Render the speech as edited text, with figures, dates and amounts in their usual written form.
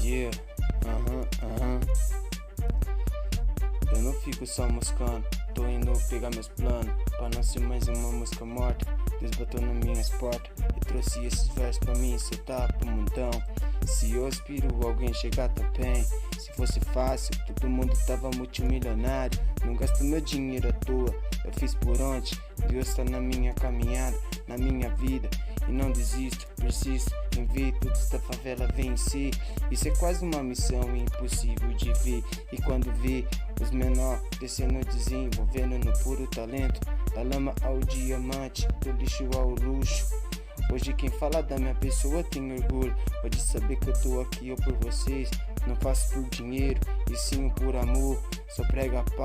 Yeah, Eu não fico só moscando, tô indo pegar meus planos, pra não ser mais uma música morta. Deus botou nas minhas portas e trouxe esses versos pra mim soltar pro mundão. Se eu aspiro alguém chegar tá bem. Se fosse fácil, todo mundo tava multimilionário. Não gasto meu dinheiro à toa, eu fiz por onde. Deus tá na minha caminhada, na minha vida. E não desisto, persisto, invito, todos da favela vencer. Isso é quase uma missão impossível de ver. E quando vi os menor descendo, desenvolvendo no puro talento, da lama ao diamante, do lixo ao luxo. Hoje quem fala da minha pessoa tem orgulho. Pode saber que eu tô aqui por vocês. Não faço por dinheiro, e sim por amor. Só prega a paz.